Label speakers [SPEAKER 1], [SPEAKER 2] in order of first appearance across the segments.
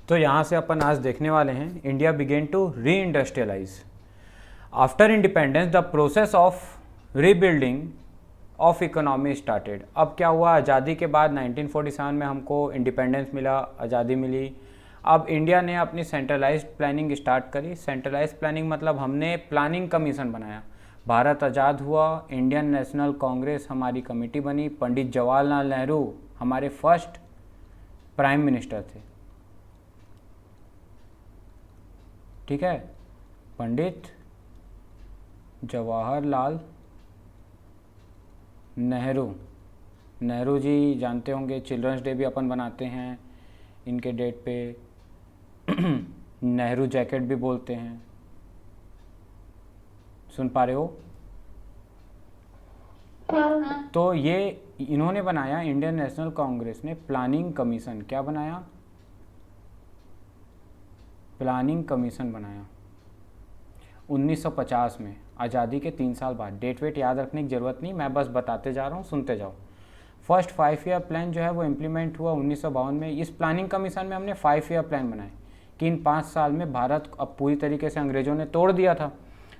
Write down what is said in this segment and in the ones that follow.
[SPEAKER 1] तो यहाँ से अपन आज देखने वाले हैं India begin to reindustrialize after independence the process of rebuilding of economy started. अब क्या हुआ, आज़ादी के बाद 1947 में हमको इंडिपेंडेंस मिला, आज़ादी मिली। अब इंडिया ने अपनी सेंट्रलाइज्ड प्लानिंग स्टार्ट करी। सेंट्रलाइज्ड प्लानिंग मतलब हमने प्लानिंग कमीशन बनाया। भारत आज़ाद हुआ, इंडियन नेशनल कांग्रेस हमारी कमेटी बनी, पंडित जवाहरलाल नेहरू हमारे फर्स्ट प्राइम मिनिस्टर थे। ठीक है, पंडित जवाहरलाल नेहरू जी जानते होंगे, चिल्ड्रंस डे भी अपन बनाते हैं इनके डेट पे। नेहरू जैकेट भी बोलते हैं, सुन पा रहे हो? तो ये इन्होंने बनाया, इंडियन नेशनल कांग्रेस ने प्लानिंग कमीशन। क्या बनाया? प्लानिंग कमीशन बनाया 1950 में, आज़ादी के 3 साल बाद। डेट वेट याद रखने की ज़रूरत नहीं, मैं बस बताते जा रहा हूँ, सुनते जाओ। फर्स्ट 5 ईयर प्लान जो है वो इम्प्लीमेंट हुआ 1952 में। इस प्लानिंग कमीशन में हमने 5 ईयर प्लान बनाए कि इन 5 साल में भारत अब पूरी तरीके से अंग्रेज़ों ने तोड़ दिया था,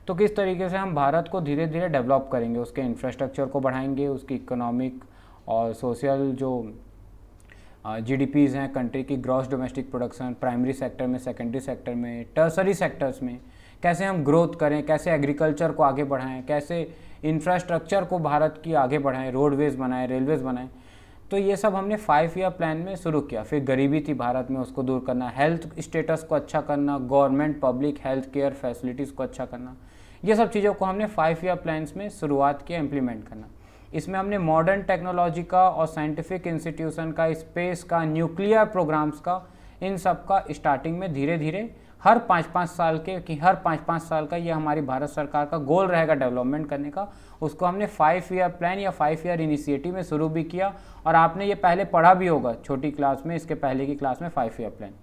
[SPEAKER 1] तो किस तरीके से हम भारत को धीरे धीरे डेवलप करेंगे, उसके इंफ्रास्ट्रक्चर को बढ़ाएंगे, उसकी इकोनॉमिक और सोशल जो जीडीपीज़ हैं कंट्री की, gross domestic production, primary sector में, सेकेंडरी सेक्टर में, टर्सरी सेक्टर्स में कैसे हम ग्रोथ करें, कैसे एग्रीकल्चर को आगे बढ़ाएं, कैसे इंफ्रास्ट्रक्चर को भारत की आगे बढ़ाएं, रोडवेज़ बनाएं, रेलवेज़ बनाएं। तो ये सब हमने 5 ईयर प्लान में शुरू किया। फिर गरीबी थी भारत में, उसको दूर करना, हेल्थ स्टेटस को अच्छा करना, government public health care facilities को अच्छा करना, ये सब चीज़ों को हमने 5 ईयर प्लान्स में शुरुआत किया इम्प्लीमेंट करना। इसमें हमने मॉडर्न टेक्नोलॉजी का और साइंटिफिक इंस्टीट्यूशन का, स्पेस का, न्यूक्लियर प्रोग्राम्स का, इन सब का स्टार्टिंग में धीरे धीरे हर 5-5 साल के, कि हर 5-5 साल का ये हमारी भारत सरकार का गोल रहेगा डेवलपमेंट करने का, उसको हमने 5 ईयर प्लान या 5 ईयर इनिशिएटिव में शुरू भी किया। और आपने ये पहले पढ़ा भी होगा छोटी क्लास में, इसके पहले की क्लास में 5 ईयर प्लान।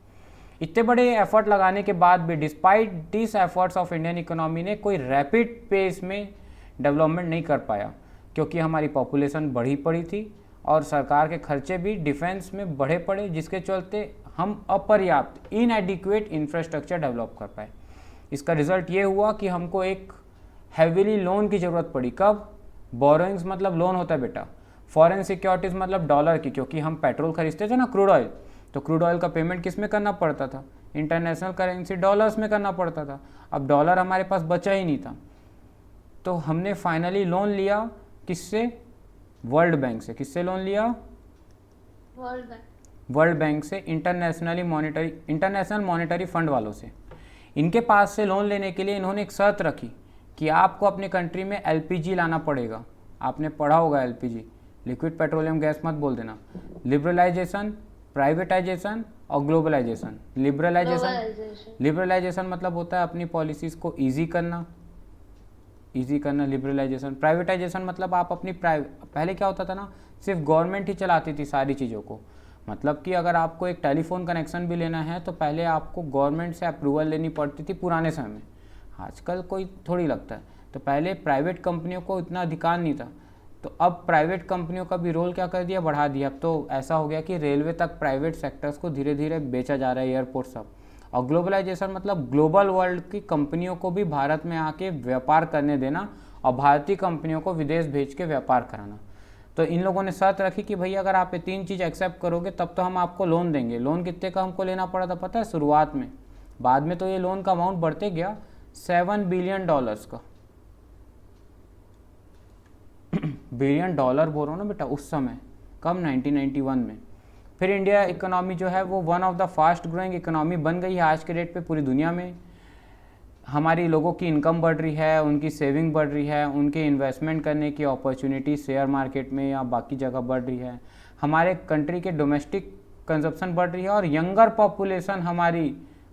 [SPEAKER 1] इतने बड़े एफर्ट लगाने के बाद भी, despite this efforts of Indian economy ने कोई रैपिड पेस में डेवलपमेंट नहीं कर पाया, क्योंकि हमारी पॉपुलेशन बढ़ी पड़ी थी और सरकार के खर्चे भी डिफेंस में बढ़े पड़े, जिसके चलते हम अपर्याप्त, इनएडिक्वेट इंफ्रास्ट्रक्चर डेवलप कर पाए। इसका रिजल्ट ये हुआ कि हमको एक हैविली लोन की ज़रूरत पड़ी। कब? बोरोइंग्स मतलब लोन होता है बेटा, फॉरेन सिक्योरिटीज़ मतलब डॉलर की, क्योंकि हम पेट्रोल खरीदते थे ना, क्रूड ऑयल, तो क्रूड ऑयल का पेमेंट किस में करना पड़ता था? इंटरनेशनल करेंसी डॉलर्स में करना पड़ता था। अब डॉलर हमारे पास बचा ही नहीं था, तो हमने फाइनली लोन लिया। किससे? वर्ल्ड बैंक से। किससे लोन लिया? वर्ल्ड बैंक से, इंटरनेशनल मॉनेटरी फंड वालों से। इनके पास से लोन लेने के लिए इन्होंने एक शर्त रखी कि आपको अपने कंट्री में एलपीजी लाना पड़ेगा। आपने पढ़ा होगा एलपीजी, लिक्विड पेट्रोलियम गैस मत बोल देना। लिबरलाइजेशन, प्राइवेटाइजेशन और ग्लोबलाइजेशन। लिबरलाइजेशन मतलब होता है अपनी पॉलिसीज़ को ईजी करना, लिबरलाइजेशन। प्राइवेटाइजेशन मतलब आप अपनी पहले क्या होता था ना, सिर्फ गवर्नमेंट ही चलाती थी सारी चीज़ों को। मतलब कि अगर आपको एक टेलीफोन कनेक्शन भी लेना है तो पहले आपको गवर्नमेंट से अप्रूवल लेनी पड़ती थी पुराने समय में, आजकल कोई थोड़ी लगता है। तो पहले प्राइवेट कंपनियों को इतना अधिकार नहीं था, तो अब प्राइवेट कंपनियों का भी रोल क्या कर दिया, बढ़ा दिया। अब तो ऐसा हो गया कि रेलवे तक प्राइवेट सेक्टर्स को धीरे धीरे बेचा जा रहा है, एयरपोर्ट सब। और ग्लोबलाइजेशन मतलब ग्लोबल वर्ल्ड की कंपनियों को भी भारत में आके व्यापार करने देना और भारतीय कंपनियों को विदेश भेज के व्यापार कराना। तो इन लोगों ने शर्त रखी कि भैया अगर आप ये 3 चीज़ एक्सेप्ट करोगे तब तो हम आपको लोन देंगे। लोन कितने का हमको लेना पड़ा था पता है शुरुआत में? बाद में तो ये लोन का अमाउंट बढ़ते गया, $7 बिलियन का। बिलियन डॉलर बोल रहा हूँ ना बेटा, उस समय। कब? 1991 में। फिर इंडिया इकोनॉमी जो है वो one of the fast growing economy बन गई है आज के डेट पे पूरी दुनिया में। हमारी लोगों की इनकम बढ़ रही है, उनकी सेविंग बढ़ रही है, उनके इन्वेस्टमेंट करने की अपॉर्चुनिटी शेयर मार्केट में या बाकी जगह बढ़ रही है। हमारे कंट्री के डोमेस्टिक कंजप्शन बढ़ रही है और यंगर पॉपुलेशन हमारी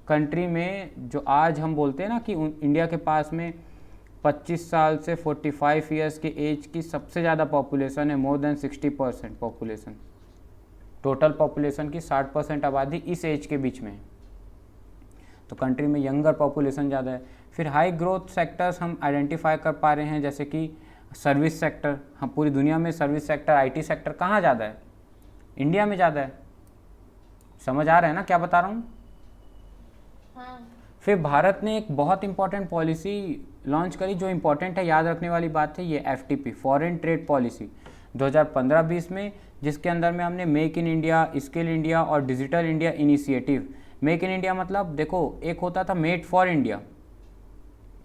[SPEAKER 1] कंट्री में, जो आज हम बोलते हैं ना कि इंडिया के पास में 25 साल से 45 ईयर्स के एज की सबसे ज़्यादा पॉपुलेशन है, more than 60% population. Total population की 60% आबादी इस एज के बीच में है, तो कंट्री में यंगर पॉपुलेशन ज़्यादा है। फिर हाई ग्रोथ सेक्टर्स हम आइडेंटिफाई कर पा रहे हैं, जैसे कि सर्विस सेक्टर। हम पूरी दुनिया में सर्विस सेक्टर, आईटी सेक्टर कहाँ ज़्यादा है? इंडिया में ज़्यादा है। समझ आ रहा है ना क्या बता रहा हूँ?
[SPEAKER 2] हाँ।
[SPEAKER 1] फिर भारत ने एक बहुत इंपॉर्टेंट पॉलिसी लॉन्च करी जो इंपॉर्टेंट है, याद रखने वाली बात है, ये FTP फॉरेन ट्रेड पॉलिसी 2015-20 में, जिसके अंदर में हमने make in India, skill India और digital India initiative. Make in India मतलब देखो, एक होता था मेड फॉर इंडिया,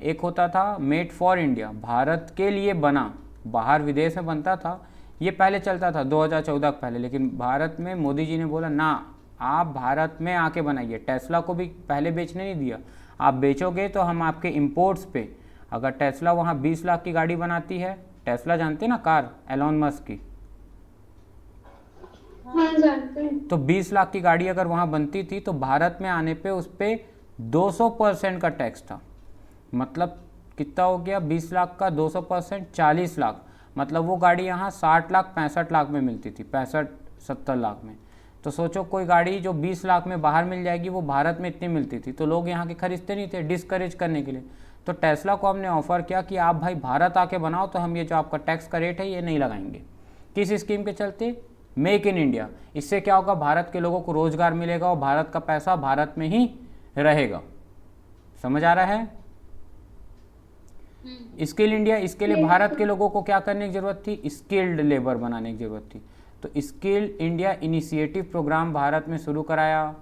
[SPEAKER 1] एक होता था मेड फॉर इंडिया, भारत के लिए बना, बाहर विदेश में बनता था, ये पहले चलता था 2014 पहले। लेकिन भारत में मोदी जी ने बोला ना, आप भारत में आके बनाइए। टेस्ला को भी पहले बेचने नहीं दिया, आप बेचोगे तो हम आपके इंपोर्ट्स पे, अगर टेस्ला वहाँ 20 लाख की गाड़ी बनाती है, टेस्ला जानते ना, कार एलॉन मस्क की,
[SPEAKER 2] हाँ जानते हैं।
[SPEAKER 1] तो 20 लाख की गाड़ी अगर वहाँ बनती थी तो भारत में आने पे उस पर 200% का टैक्स था। मतलब कितना हो गया, 20 लाख का 200%, 40 लाख। मतलब वो गाड़ी यहाँ 60 लाख 65 लाख में मिलती थी, 65-70 लाख में। तो सोचो कोई गाड़ी जो 20 लाख में बाहर मिल जाएगी, वो भारत में इतनी मिलती थी, तो लोग यहाँ के खरीदते नहीं थे, डिस्करेज करने के लिए। तो टेस्ला को हमने ऑफ़र किया कि आप भाई भारत आके बनाओ, तो हम ये जो आपका टैक्स का रेट है ये नहीं लगाएंगे। किस स्कीम के चलते? Make in India. इससे क्या होगा, भारत के लोगों को रोजगार मिलेगा और भारत का पैसा भारत में ही रहेगा। समझ आ रहा है? स्किल इंडिया, इसके लिए भारत के लोगों को क्या करने की जरूरत थी, स्किल्ड लेबर बनाने की जरूरत थी। तो skill India initiative program Bharat में शुरू कराया,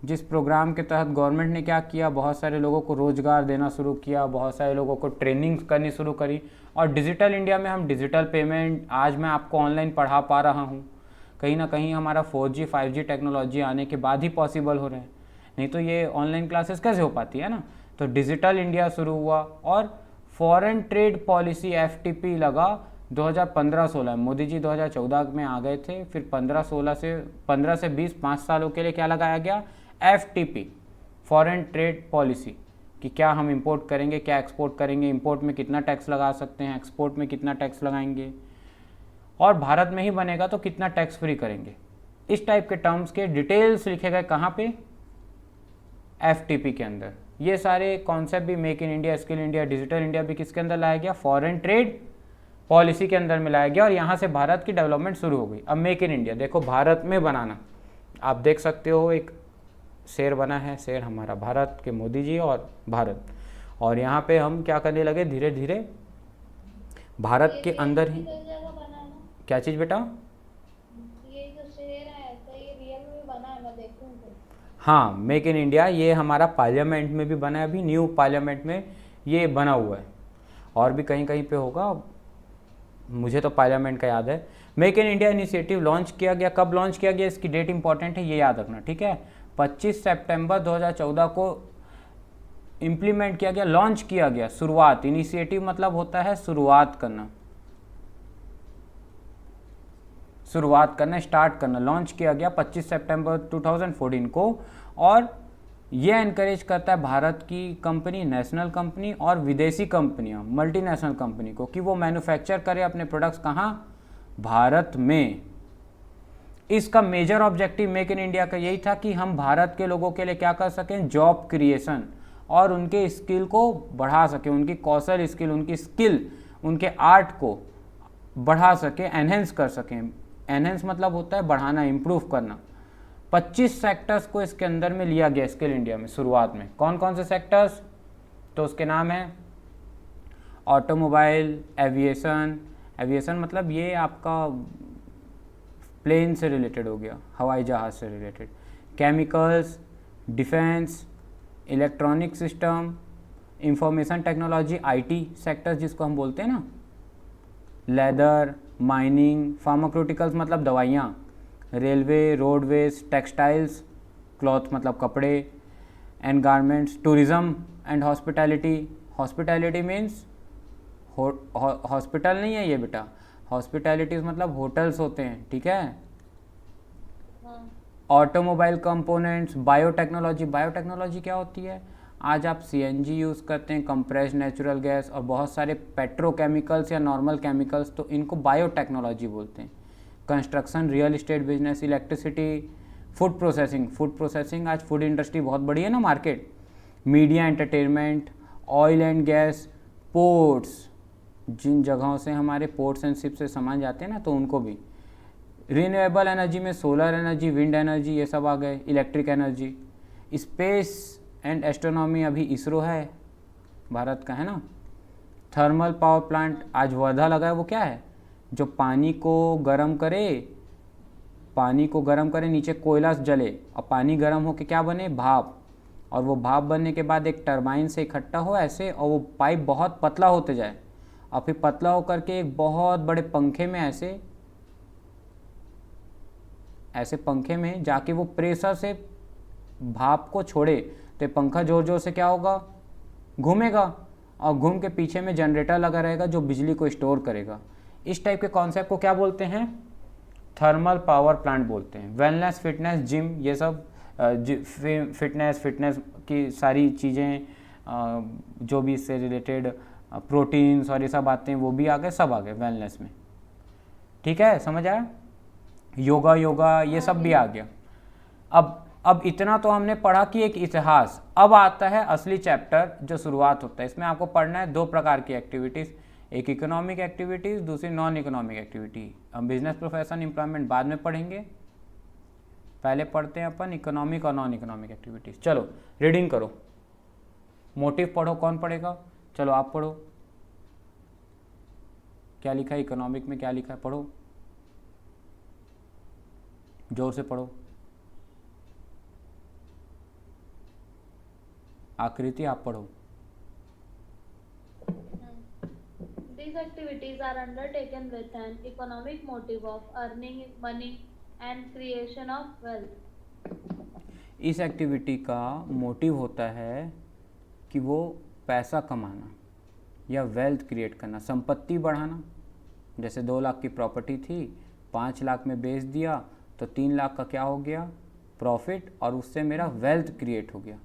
[SPEAKER 1] जिस प्रोग्राम के तहत गवर्नमेंट ने क्या किया, बहुत सारे लोगों को रोजगार देना शुरू किया, बहुत सारे लोगों को ट्रेनिंग करनी शुरू करी। और डिजिटल इंडिया में हम डिजिटल पेमेंट, आज मैं आपको ऑनलाइन पढ़ा पा रहा हूँ, कहीं ना कहीं हमारा 4G 5G टेक्नोलॉजी आने के बाद ही पॉसिबल हो रहे हैं, नहीं तो ये ऑनलाइन क्लासेस कैसे हो पाती है ना। तो डिजिटल इंडिया शुरू हुआ और फॉरेन ट्रेड पॉलिसी FTP लगा 2015-16। मोदी जी 2014 में आ गए थे, फिर 15 से 20 5 सालों के लिए क्या लगाया गया, FTP फॉरेन ट्रेड पॉलिसी, कि क्या हम इंपोर्ट करेंगे, क्या एक्सपोर्ट करेंगे, इंपोर्ट में कितना टैक्स लगा सकते हैं, एक्सपोर्ट में कितना टैक्स लगाएंगे, और भारत में ही बनेगा तो कितना टैक्स फ्री करेंगे। इस टाइप के टर्म्स के डिटेल्स लिखे गए कहाँ पे, FTP के अंदर। ये सारे कॉन्सेप्ट भी make in India, skill India, digital India भी किसके अंदर लाया गया, फॉरेन ट्रेड पॉलिसी के अंदर में लाया गया, और यहाँ से भारत की डेवलपमेंट शुरू हो गई। अब मेक इन इंडिया देखो, भारत में बनाना, आप देख सकते हो एक शेर बना है, शेर हमारा भारत के मोदी जी और भारत, और यहाँ पे हम क्या करने लगे, धीरे धीरे भारत के अंदर ही। क्या चीज़ बेटा?
[SPEAKER 2] ये जो शेर है तो ये रियल में बना है, मैं देखूंगी।
[SPEAKER 1] हाँ, मेक इन इंडिया ये हमारा पार्लियामेंट में भी बना है, अभी न्यू पार्लियामेंट में ये बना हुआ है, और भी कहीं कहीं पे होगा, मुझे तो पार्लियामेंट का याद है। Make in India initiative launch किया गया, कब लॉन्च किया गया, इसकी डेट इंपॉर्टेंट है, ये याद रखना, ठीक है। 25 सितंबर 2014 को इम्प्लीमेंट किया गया, लॉन्च किया गया। शुरुआत, इनिशिएटिव मतलब होता है शुरुआत करना, शुरुआत करना, स्टार्ट करना। लॉन्च किया गया 25 सितंबर 2014 को, और ये एनकरेज करता है भारत की कंपनी, नेशनल कंपनी और विदेशी कंपनियां, मल्टीनेशनल कंपनी को, कि वो मैन्युफैक्चर करे अपने प्रोडक्ट्स कहाँ, भारत में। इसका major objective make in India का यही था कि हम भारत के लोगों के लिए क्या कर सकें, जॉब क्रिएशन, और उनके स्किल को बढ़ा सकें, उनकी कौशल स्किल, उनकी स्किल, उनके आर्ट को बढ़ा सकें, एनहेंस कर सकें। एनहेंस मतलब होता है बढ़ाना, इम्प्रूव करना। 25 सेक्टर्स को इसके अंदर में लिया गया स्किल इंडिया में शुरुआत में। कौन कौन से सेक्टर्स, तो उसके नाम है ऑटोमोबाइल, एविएशन, एविएशन मतलब ये आपका प्लेन से रिलेटेड हो गया, हवाई जहाज़ से related, chemicals, defence, electronic system, information technology, IT sectors जिसको हम बोलते हैं ना, लेदर, माइनिंग, फार्मास्यूटिकल्स मतलब दवाइयाँ, रेलवे, रोडवेज, टेक्सटाइल्स, क्लॉथ मतलब कपड़े, and garments, tourism and hospitality. Hospitality means hospital नहीं है ये बेटा, हॉस्पिटैलिटीज मतलब होटल्स होते हैं, ठीक है। ऑटोमोबाइल कंपोनेंट्स, बायोटेक्नोलॉजी, बायोटेक्नोलॉजी क्या होती है, आज आप CNG यूज़ करते हैं, कंप्रेस्ड नेचुरल गैस, और बहुत सारे पेट्रोकेमिकल्स या नॉर्मल केमिकल्स, तो इनको बायोटेक्नोलॉजी बोलते हैं। Construction, real estate business, electricity, food processing, food processing, आज फूड इंडस्ट्री बहुत बड़ी है ना market, media entertainment, oil and gas, ports, जिन जगहों से हमारे पोर्ट्स एंड शिप से सामान जाते हैं ना, तो उनको भी। रिन्यूएबल एनर्जी में सोलर एनर्जी, विंड एनर्जी, ये सब आ गए, electric energy. Space and astronomy अभी इसरो है, भारत का है ना। थर्मल पावर प्लांट आज वर्धा लगा है, वो क्या है, जो पानी को गर्म करे, पानी को गर्म करे, नीचे कोयला जले और पानी गर्म होके क्या बने, भाप, और वो भाप बनने के बाद एक टरबाइन से इकट्ठा हो ऐसे, और वो पाइप बहुत पतला होते जाए और फिर पतला होकर के एक बहुत बड़े पंखे में ऐसे ऐसे पंखे में जाके वो प्रेशर से भाप को छोड़े, तो पंखा जोर जोर से क्या होगा, घूमेगा, और घूम के पीछे में जनरेटर लगा रहेगा जो बिजली को स्टोर करेगा। इस टाइप के कॉन्सेप्ट को क्या बोलते हैं, थर्मल पावर प्लांट बोलते हैं। वेलनेस, फिटनेस, जिम, ये सब फिटनेस की सारी चीज़ें, जो भी इससे रिलेटेड प्रोटीन्स और ये सब आते हैं वो भी आ गए, सब आ गए वेलनेस में। ठीक है, समझ आया। योगा ये सब भी आ गया। अब इतना तो हमने पढ़ा कि एक इतिहास। अब आता है असली चैप्टर जो शुरुआत होता है। इसमें आपको पढ़ना है दो प्रकार की एक्टिविटीज़, एक इकोनॉमिक एक्टिविटीज़, दूसरी नॉन इकोनॉमिक एक्टिविटी। हम बिजनेस प्रोफेशन एम्प्लॉयमेंट बाद में पढ़ेंगे, पहले पढ़ते हैं अपन इकोनॉमिक और नॉन इकोनॉमिक एक्टिविटीज़। चलो रीडिंग करो, मोटिव पढ़ो। कौन पढ़ेगा, चलो आप पढ़ो। क्या लिखा है इकोनॉमिक में, क्या लिखा है, पढ़ो, जोर से पढ़ो। आकृति आप पढ़ो।
[SPEAKER 2] These activities are undertaken with an economic motive of earning money and creation of wealth.
[SPEAKER 1] इस एक्टिविटी का मोटिव होता है कि वो पैसा कमाना या वेल्थ क्रिएट करना, संपत्ति बढ़ाना। जैसे 2 लाख की प्रॉपर्टी थी, 5 लाख में बेच दिया तो 3 लाख का क्या हो गया, प्रॉफिट, और उससे मेरा वेल्थ क्रिएट हो गया।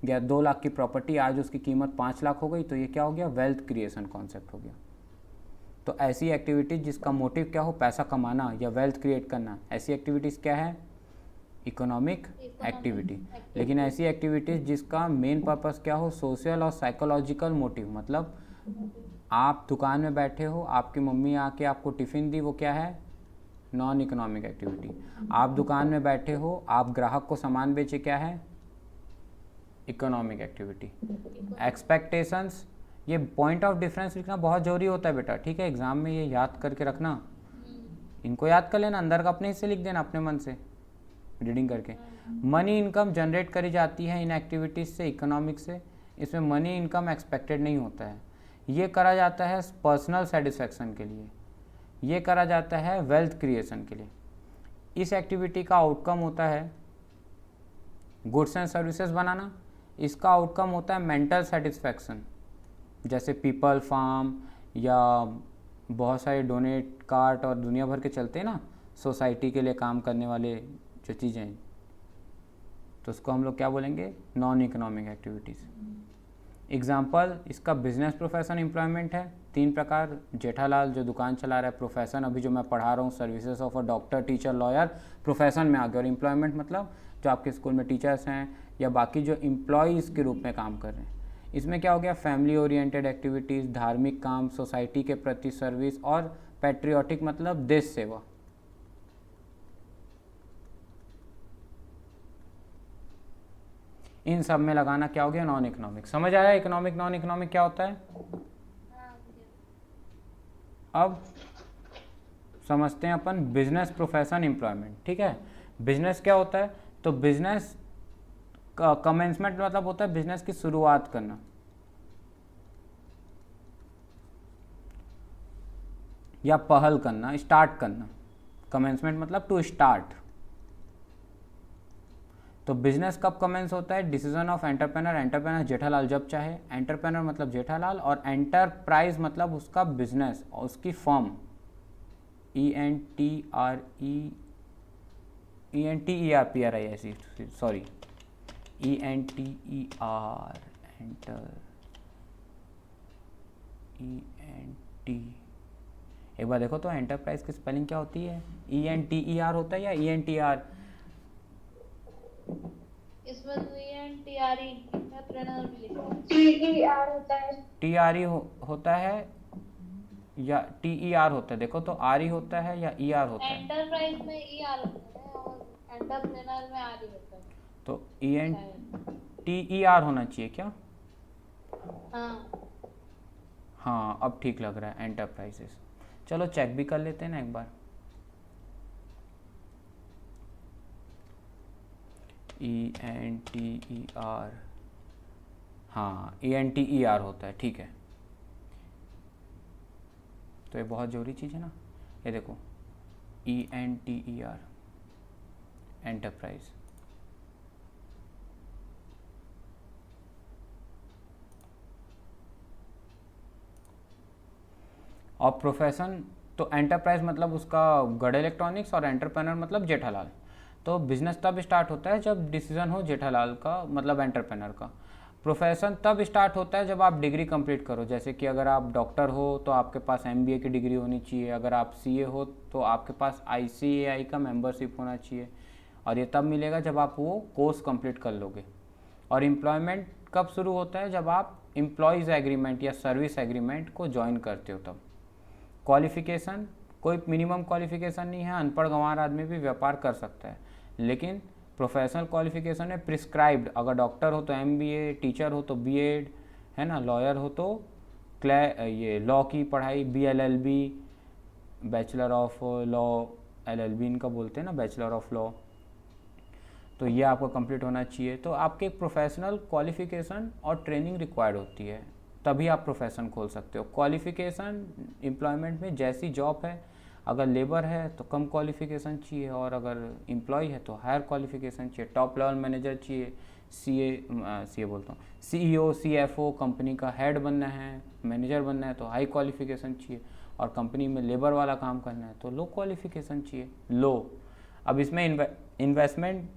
[SPEAKER 1] या 2 लाख की प्रॉपर्टी आज उसकी कीमत 5 लाख हो गई, तो ये क्या हो गया, वेल्थ क्रिएशन कॉन्सेप्ट हो गया। तो ऐसी एक्टिविटीज़ जिसका मोटिव क्या हो, पैसा कमाना या वेल्थ क्रिएट करना, ऐसी एक्टिविटीज़ क्या है, इकोनॉमिक एक्टिविटी। लेकिन ऐसी एक्टिविटीज़ जिसका मेन पर्पस क्या हो, सोशल और साइकोलॉजिकल मोटिव, मतलब आप दुकान में बैठे हो, आपकी मम्मी आके आपको टिफ़िन दी, वो क्या है, नॉन इकोनॉमिक एक्टिविटी। आप दुकान में बैठे हो, आप ग्राहक को सामान बेचे, क्या है, इकोनॉमिक एक्टिविटी। एक्सपेक्टेशंस, ये पॉइंट ऑफ डिफरेंस लिखना बहुत जरूरी होता है बेटा, ठीक है, एग्जाम में ये याद करके रखना, इनको याद कर लेना, अंदर का अपने हिस्से लिख देना अपने मन से रीडिंग करके। मनी इनकम जनरेट करी जाती है इन एक्टिविटीज़ से, इकोनॉमिक से। इसमें मनी इनकम एक्सपेक्टेड नहीं होता है, ये करा जाता है पर्सनल सेटिस्फैक्शन के लिए, ये करा जाता है वेल्थ क्रिएशन के लिए। इस एक्टिविटी का आउटकम होता है गुड्स एंड सर्विसेज बनाना, इसका आउटकम होता है मेंटल सेटिस्फैक्शन। जैसे पीपल फार्म या बहुत सारे डोनेट कार्ट और दुनिया भर के चलते हैं ना, सोसाइटी के लिए काम करने वाले जो चीज़ें, तो उसको हम लोग क्या बोलेंगे, नॉन इकोनॉमिक एक्टिविटीज़। एग्जाम्पल इसका बिजनेस प्रोफेशन एम्प्लॉयमेंट है, 3 प्रकार। जेठालाल जो दुकान चला रहा है, प्रोफेशन अभी जो मैं पढ़ा रहा हूँ, services of a doctor, teacher, lawyer, profession में आ गया। और एम्प्लॉयमेंट मतलब जो आपके स्कूल में टीचर्स हैं या बाकी जो एम्प्लॉयज़ के रूप में काम कर रहे हैं। इसमें क्या हो गया, फैमिली ओरिएंटेड एक्टिविटीज़, धार्मिक काम, सोसाइटी के प्रति सर्विस, और पैट्रियोटिक मतलब देश सेवा। इन सब में लगाना क्या हो गया, नॉन इकोनॉमिक। समझ आया इकोनॉमिक नॉन इकोनॉमिक क्या होता है। अब समझते हैं अपन बिजनेस प्रोफेशन एम्प्लॉयमेंट। ठीक है, बिजनेस क्या होता है, तो बिजनेस का कमेंसमेंट मतलब होता है बिजनेस की शुरुआत करना या पहल करना, स्टार्ट करना। कमेंसमेंट मतलब टू स्टार्ट। तो बिजनेस कब कमेंस होता है, decision of entrepreneur, entrepreneur Jethalal जब चाहे, एंटरप्रेनर मतलब जेठालाल, और एंटरप्राइज मतलब उसका बिजनेस और उसकी फर्म, ENTERPRISE, सॉरी, एक बार देखो तो एंटरप्राइज की स्पेलिंग क्या होती है, ENTER होता है या ENTR?
[SPEAKER 2] इसमें तो ENTRE एंटरप्रेन्योर भी लिखा है, TER होता है,
[SPEAKER 1] TRE होता है या TER होता है, देखो तो RE होता है या ER होता है।
[SPEAKER 2] एंटरप्राइज में ER होता है और एंटरप्रेन्योर में RE होता है।
[SPEAKER 1] तो ENTER होना चाहिए क्या?
[SPEAKER 2] हाँ,
[SPEAKER 1] हाँ अब ठीक लग रहा है, एंटरप्राइजेस। चलो चेक भी कर लेते हैं ना एक बार। ENTER, हाँ ENTER होता है, ठीक है। तो ये बहुत ज़रूरी चीज़ है ना, ये देखो ENTER, एंटरप्राइज। और प्रोफेशन, तो एंटरप्राइज मतलब उसका गढ़ इलेक्ट्रॉनिक्स, और एंटरप्रेनर मतलब जेठालाल। तो बिजनेस तब स्टार्ट होता है जब डिसीजन हो जेठालाल का, मतलब एंटरप्रेनर का। प्रोफेशन तब स्टार्ट होता है जब आप डिग्री कंप्लीट करो, जैसे कि अगर आप डॉक्टर हो तो आपके पास MBA की डिग्री होनी चाहिए, अगर आप CA हो तो आपके पास ICAI का मेंबरशिप होना चाहिए, और ये तब मिलेगा जब आप वो कोर्स कंप्लीट कर लोगे। और एम्प्लॉयमेंट कब शुरू होता है? जब आप एम्प्लॉयज़ एग्रीमेंट या सर्विस एग्रीमेंट को ज्वाइन करते हो तब। क्वालिफिकेशन, कोई मिनिमम क्वालिफिकेशन नहीं है, अनपढ़ गंवार आदमी भी व्यापार कर सकता है, लेकिन प्रोफेशनल क्वालिफिकेशन है प्रिस्क्राइब्ड। अगर डॉक्टर हो तो MBA, टीचर हो तो B.Ed, है ना, लॉयर हो तो ये लॉ की पढ़ाई, BLLB, bachelor of law, LLB इनका बोलते हैं ना, बैचलर ऑफ लॉ। तो ये आपका कंप्लीट होना चाहिए। तो आपके प्रोफेशनल क्वालिफिकेशन और ट्रेनिंग रिक्वायर्ड होती है, तभी आप प्रोफेशन खोल सकते हो। क्वालिफिकेशन एम्प्लॉयमेंट में जैसी जॉब है, अगर लेबर है तो कम क्वालिफिकेशन चाहिए, और अगर एम्प्लॉय है तो हायर क्वालिफिकेशन चाहिए। टॉप लेवल मैनेजर चाहिए, CA बोलता हूँ, CEO, CFO, कंपनी का हेड बनना है, मैनेजर बनना है तो हाई क्वालिफिकेशन चाहिए, और कंपनी में लेबर वाला काम करना है तो लो क्वालिफिकेशन चाहिए, लो। अब इसमें इन्वेस्टमेंट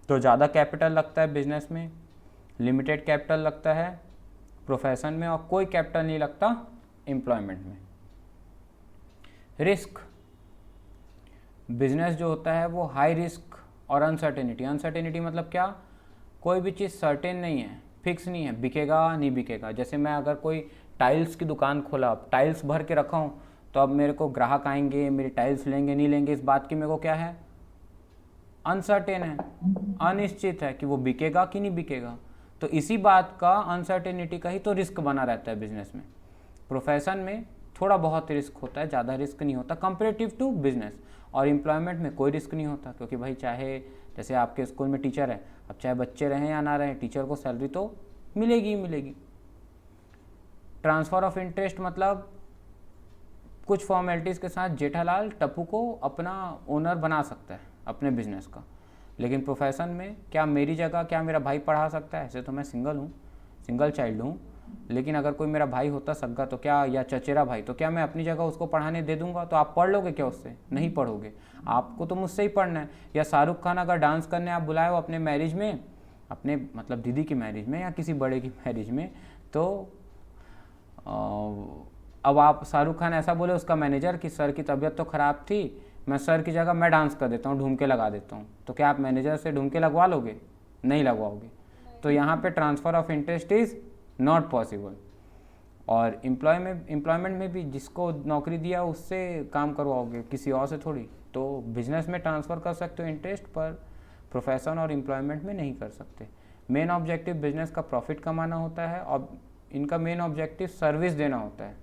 [SPEAKER 1] तो ज़्यादा कैपिटल लगता है बिजनेस में, लिमिटेड कैपिटल लगता है प्रोफेशन में, और कोई कैपिटल नहीं लगता एम्प्लॉयमेंट में। रिस्क, बिजनेस जो होता है वो हाई रिस्क और अनसर्टेनिटी। अनसर्टेनिटी मतलब क्या? कोई भी चीज़ सर्टेन नहीं है, फिक्स नहीं है, बिकेगा नहीं बिकेगा। जैसे मैं अगर कोई टाइल्स की दुकान खोला, टाइल्स भर के रखा हूँ, तो अब मेरे को ग्राहक आएंगे, मेरी टाइल्स लेंगे नहीं लेंगे, इस बात की मेरे को क्या है? अनसर्टेन है, अनिश्चित है कि वो बिकेगा कि नहीं बिकेगा। तो इसी बात का, अनसर्टेनिटी का ही तो रिस्क बना रहता है बिजनेस में। प्रोफेशन में थोड़ा बहुत रिस्क होता है, ज़्यादा रिस्क नहीं होता कंपेरेटिव टू बिजनेस। और एम्प्लॉयमेंट में कोई रिस्क नहीं होता, क्योंकि भाई चाहे, जैसे आपके स्कूल में टीचर है, अब चाहे बच्चे रहें या ना रहें, टीचर को सैलरी तो मिलेगी ही मिलेगी। ट्रांसफ़र ऑफ इंटरेस्ट मतलब कुछ फॉर्मेलिटीज़ के साथ जेठालाल टप्पू को अपना ओनर बना सकता है अपने बिजनेस का। लेकिन प्रोफेशन में क्या मेरी जगह क्या मेरा भाई पढ़ा सकता है? ऐसे तो मैं सिंगल हूँ, सिंगल चाइल्ड हूँ, लेकिन अगर कोई मेरा भाई होता सग्गा तो क्या, या चचेरा भाई, तो क्या मैं अपनी जगह उसको पढ़ाने दे दूंगा? तो आप पढ़ लोगे क्या उससे? नहीं पढ़ोगे, आपको तो मुझसे ही पढ़ना है। या शाहरुख खान अगर डांस करने आप बुलाए हो अपने मैरिज में, अपने मतलब दीदी की मैरिज में या किसी बड़े की मैरिज में, तो अब आप, शाहरुख खान ऐसा बोले उसका मैनेजर कि सर की तबीयत तो ख़राब थी, मैं सर की जगह मैं डांस कर देता हूँ, ढूंढ के लगा देता हूँ, तो क्या आप मैनेजर से ढूंढ के लगवा लोगे? नहीं लगवाओगे। तो यहाँ पे transfer of interest is not possible. और एम्प्लॉयमेंट में भी जिसको नौकरी दिया उससे काम करवाओगे, किसी और से थोड़ी। तो बिजनेस में ट्रांसफ़र कर सकते हो इंटरेस्ट, पर प्रोफेशन और एम्प्लॉयमेंट में नहीं कर सकते। मेन ऑब्जेक्टिव बिजनेस का प्रॉफिट कमाना होता है, और इनका मेन ऑब्जेक्टिव सर्विस देना होता है,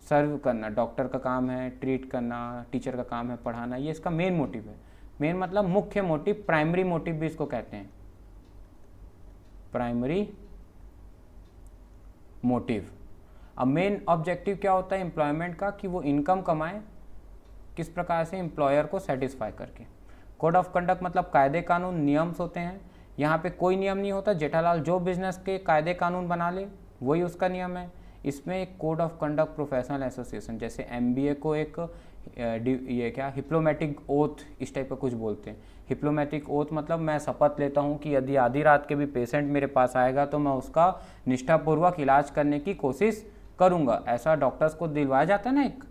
[SPEAKER 1] सर्व करना। डॉक्टर का काम है ट्रीट करना, टीचर का काम है पढ़ाना, ये इसका मेन मोटिव है। मेन मतलब मुख्य मोटिव, प्राइमरी मोटिव भी इसको कहते हैं, प्राइमरी मोटिव। अब मेन ऑब्जेक्टिव क्या होता है एम्प्लॉयमेंट का? कि वो इनकम कमाए, किस प्रकार से? एम्प्लॉयर को सेटिस्फाई करके। कोड ऑफ कंडक्ट मतलब कायदे कानून, नियम्स होते हैं। यहाँ पे कोई नियम नहीं होता, जेठालाल जो बिजनेस के कायदे कानून बना ले वही उसका नियम है। इसमें एक code of conduct professional association, जैसे MBA को एक ये क्या डिप्लोमेटिक ओथ इस टाइप का कुछ बोलते हैं। डिप्लोमेटिक ओथ मतलब मैं शपथ लेता हूँ कि यदि आधी रात के भी पेशेंट मेरे पास आएगा तो मैं उसका निष्ठापूर्वक इलाज करने की कोशिश करूँगा, ऐसा डॉक्टर्स को दिलवाया जाता है ना एक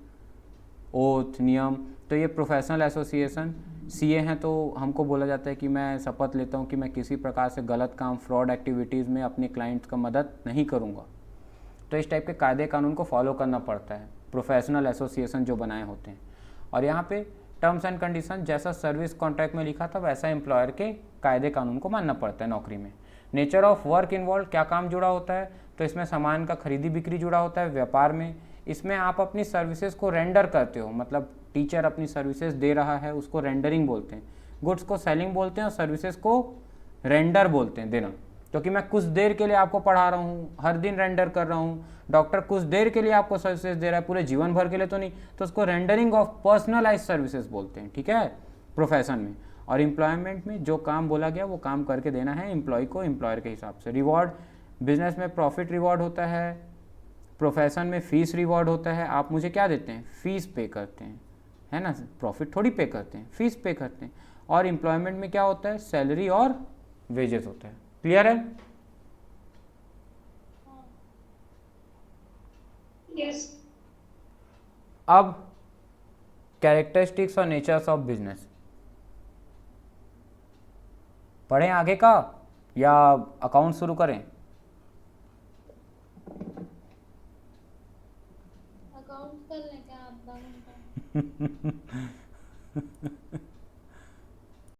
[SPEAKER 1] ओथ, नियम। तो ये प्रोफेशनल एसोसिएशन, CA हैं तो हमको बोला जाता है कि मैं शपथ लेता हूँ कि मैं किसी प्रकार से गलत काम, फ्रॉड एक्टिविटीज़ में अपने क्लाइंट्स का मदद नहीं करूँगा। तो इस टाइप के कायदे कानून को फॉलो करना पड़ता है प्रोफेशनल एसोसिएशन जो बनाए होते हैं। और यहाँ पे टर्म्स एंड कंडीशन जैसा सर्विस कॉन्ट्रैक्ट में लिखा था वैसा एम्प्लॉयर के कायदे कानून को मानना पड़ता है नौकरी में। नेचर ऑफ वर्क इन्वॉल्व, क्या काम जुड़ा होता है, तो इसमें सामान का खरीदी बिक्री जुड़ा होता है व्यापार में। इसमें आप अपनी सर्विसेज को रेंडर करते हो, मतलब टीचर अपनी सर्विसेज दे रहा है उसको रेंडरिंग बोलते हैं, गुड्स को सेलिंग बोलते हैं और सर्विसेज को रेंडर बोलते हैं, देना। क्योंकि मैं कुछ देर के लिए आपको पढ़ा रहा हूँ, हर दिन रेंडर कर रहा हूँ, डॉक्टर कुछ देर के लिए आपको सर्विसेज दे रहा है, पूरे जीवन भर के लिए तो नहीं, तो उसको रेंडरिंग ऑफ पर्सनलाइज सर्विसेज बोलते हैं, ठीक है, प्रोफेशन में। और एम्प्लॉयमेंट में जो काम बोला गया वो काम करके देना है एम्प्लॉय को एम्प्लॉयर के हिसाब से। रिवॉर्ड, बिजनेस में प्रॉफिट रिवॉर्ड होता है, प्रोफेशन में फीस रिवॉर्ड होता है। आप मुझे क्या देते हैं, फीस पे करते हैं, है ना, प्रॉफिट थोड़ी पे करते हैं, फीस पे करते हैं। और एम्प्लॉयमेंट में क्या होता है, सैलरी और वेजेस होता है। क्लियर है?
[SPEAKER 3] यस।
[SPEAKER 1] अब कैरेक्टरिस्टिक्स और नेचर्स ऑफ बिजनेस पढ़ें आगे का या अकाउंट शुरू करें?
[SPEAKER 2] अकाउंट कर लें क्या आधा घंटा?